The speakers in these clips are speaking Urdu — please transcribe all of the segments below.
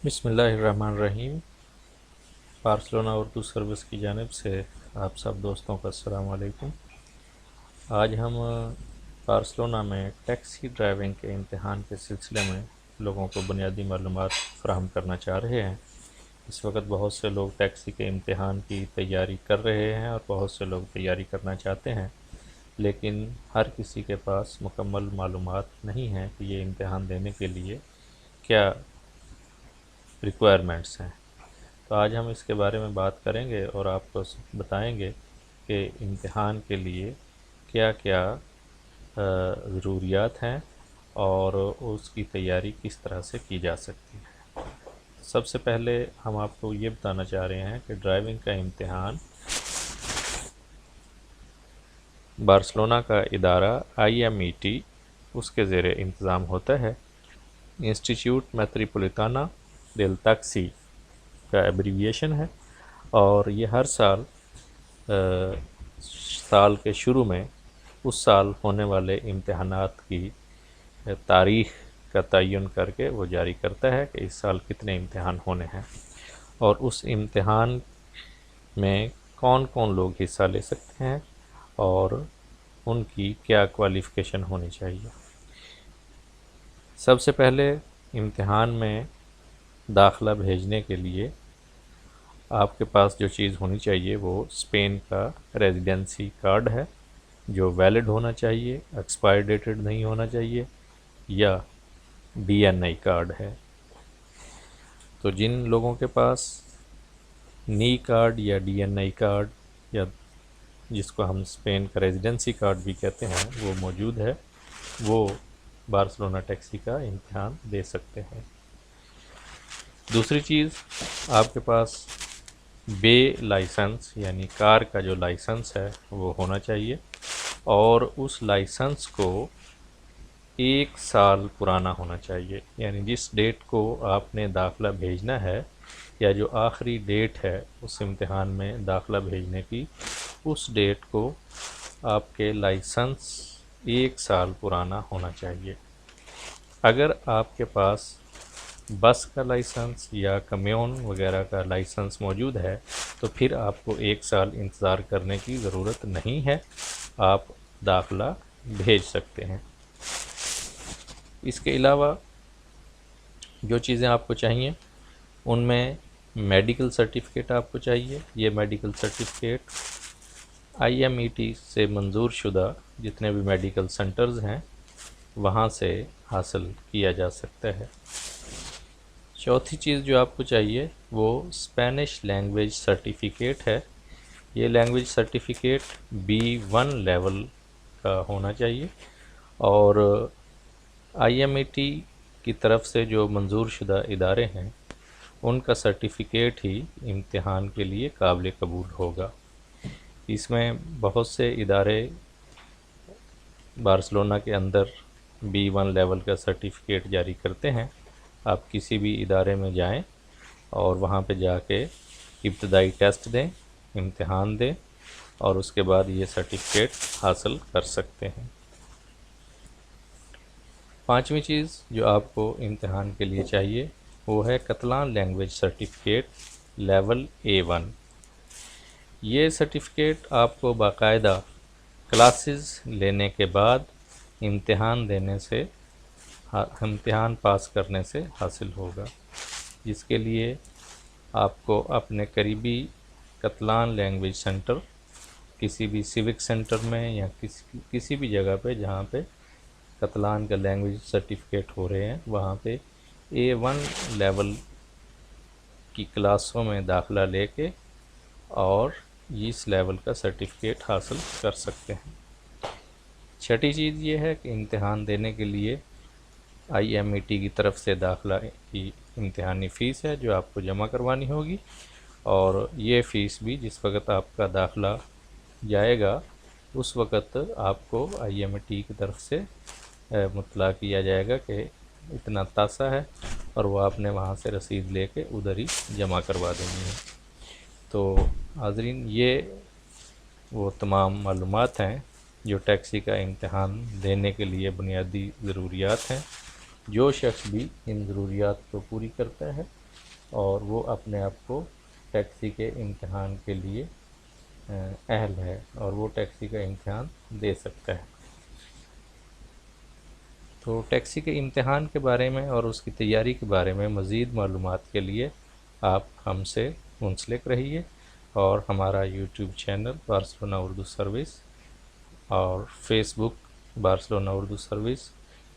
بسم اللہ الرحمن الرحیم۔ بارسلونا اردو سروس کی جانب سے آپ سب دوستوں کا السلام علیکم۔ آج ہم بارسلونا میں ٹیکسی ڈرائیونگ کے امتحان کے سلسلے میں لوگوں کو بنیادی معلومات فراہم کرنا چاہ رہے ہیں۔ اس وقت بہت سے لوگ ٹیکسی کے امتحان کی تیاری کر رہے ہیں اور بہت سے لوگ تیاری کرنا چاہتے ہیں، لیکن ہر کسی کے پاس مکمل معلومات نہیں ہیں کہ یہ امتحان دینے کے لیے کیا ریکوائرمنٹس ہیں۔ تو آج ہم اس کے بارے میں بات کریں گے اور آپ کو بتائیں گے کہ امتحان کے لیے کیا کیا ضروریات ہیں اور اس کی تیاری کس طرح سے کی جا سکتی ہے۔ سب سے پہلے ہم آپ کو یہ بتانا چاہ رہے ہیں کہ ڈرائیونگ کا امتحان بارسلونا کا ادارہ IMET اس کے زیر انتظام ہوتا ہے۔ انسٹیٹیوٹ میٹروپولیٹانا ڈیل ٹیکسی کا ایبریویشن ہے، اور یہ ہر سال کے شروع میں اس سال ہونے والے امتحانات کی تاریخ کا تعین کر کے وہ جاری کرتا ہے کہ اس سال کتنے امتحان ہونے ہیں اور اس امتحان میں کون کون لوگ حصہ لے سکتے ہیں اور ان کی کیا کوالیفیکیشن ہونی چاہیے۔ سب سے پہلے امتحان میں داخلہ بھیجنے کے لیے آپ کے پاس جو چیز ہونی چاہیے وہ اسپین کا ریزیڈنسی کارڈ ہے، جو ویلڈ ہونا چاہیے، ایکسپائر ڈیٹڈ نہیں ہونا چاہیے، یا DNI کارڈ ہے۔ تو جن لوگوں کے پاس نی کارڈ یا DNI کارڈ یا جس کو ہم اسپین کا ریزیڈنسی کارڈ بھی کہتے ہیں وہ موجود ہے، وہ بارسلونا ٹیکسی کا امتحان دے سکتے ہیں۔ دوسری چیز، آپ کے پاس بے لائسنس یعنی کار کا جو لائسنس ہے وہ ہونا چاہیے، اور اس لائسنس کو 1 سال پرانا ہونا چاہیے، یعنی جس ڈیٹ کو آپ نے داخلہ بھیجنا ہے یا جو آخری ڈیٹ ہے اس امتحان میں داخلہ بھیجنے کی، اس ڈیٹ کو آپ کے لائسنس 1 سال پرانا ہونا چاہیے۔ اگر آپ کے پاس بس کا لائسنس یا کمیون وغیرہ کا لائسنس موجود ہے تو پھر آپ کو 1 سال انتظار کرنے کی ضرورت نہیں ہے، آپ داخلہ بھیج سکتے ہیں۔ اس کے علاوہ جو چیزیں آپ کو چاہیے ان میں میڈیکل سرٹیفکیٹ آپ کو چاہیے۔ یہ میڈیکل سرٹیفکیٹ IMET سے منظور شدہ جتنے بھی میڈیکل سنٹرز ہیں وہاں سے حاصل کیا جا سکتا ہے۔ چوتھی چیز جو آپ کو چاہیے وہ اسپینش لینگویج سرٹیفکیٹ ہے۔ یہ لینگویج سرٹیفکیٹ B1 لیول کا ہونا چاہیے، اور IMET کی طرف سے جو منظور شدہ ادارے ہیں ان کا سرٹیفکیٹ ہی امتحان کے لیے قابل قبول ہوگا۔ اس میں بہت سے ادارے بارسلونا کے اندر B1 لیول کا سرٹیفکیٹ جاری کرتے ہیں۔ آپ کسی بھی ادارے میں جائیں اور وہاں پہ جا کے ابتدائی ٹیسٹ دیں، امتحان دیں، اور اس کے بعد یہ سرٹیفکیٹ حاصل کر سکتے ہیں۔ پانچویں چیز جو آپ کو امتحان کے لیے چاہیے وہ ہے کتلان لینگویج سرٹیفکیٹ لیول A1۔ یہ سرٹیفکیٹ آپ کو باقاعدہ کلاسز لینے کے بعد امتحان پاس کرنے سے حاصل ہوگا، جس کے لیے آپ کو اپنے قریبی کتلان لینگویج سینٹر، کسی بھی سیوک سینٹر میں یا کسی بھی جگہ پہ جہاں پہ کتلان کا لینگویج سرٹیفکیٹ ہو رہے ہیں وہاں پہ A1 لیول کی کلاسوں میں داخلہ لے کے اور اس لیول کا سرٹیفکیٹ حاصل کر سکتے ہیں۔ چھٹی چیز یہ ہے کہ امتحان دینے کے لیے IMET کی طرف سے داخلہ کی امتحانی فیس ہے جو آپ کو جمع کروانی ہوگی، اور یہ فیس بھی جس وقت آپ کا داخلہ جائے گا اس وقت آپ کو IMET کی طرف سے مطلع کیا جائے گا کہ اتنا تاسہ ہے، اور وہ آپ نے وہاں سے رسید لے کے ادھر ہی جمع کروا دینی ہے۔ تو حاضرین، یہ وہ تمام معلومات ہیں جو ٹیکسی کا امتحان دینے کے لیے بنیادی ضروریات ہیں۔ جو شخص بھی ان ضروریات کو پوری کرتا ہے اور وہ اپنے آپ کو ٹیکسی کے امتحان کے لیے اہل ہے اور وہ ٹیکسی کا امتحان دے سکتا ہے۔ تو ٹیکسی کے امتحان کے بارے میں اور اس کی تیاری کے بارے میں مزید معلومات کے لیے آپ ہم سے منسلک رہیے اور ہمارا YouTube channel Barcelona Urdu service اور فیس بک بارسلونا اردو سروس،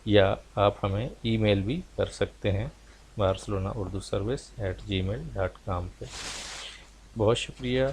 یا آپ ہمیں ای میل بھی کر سکتے ہیں بارسلونا اردو سروس @gmail.com پہ۔ بہت شکریہ۔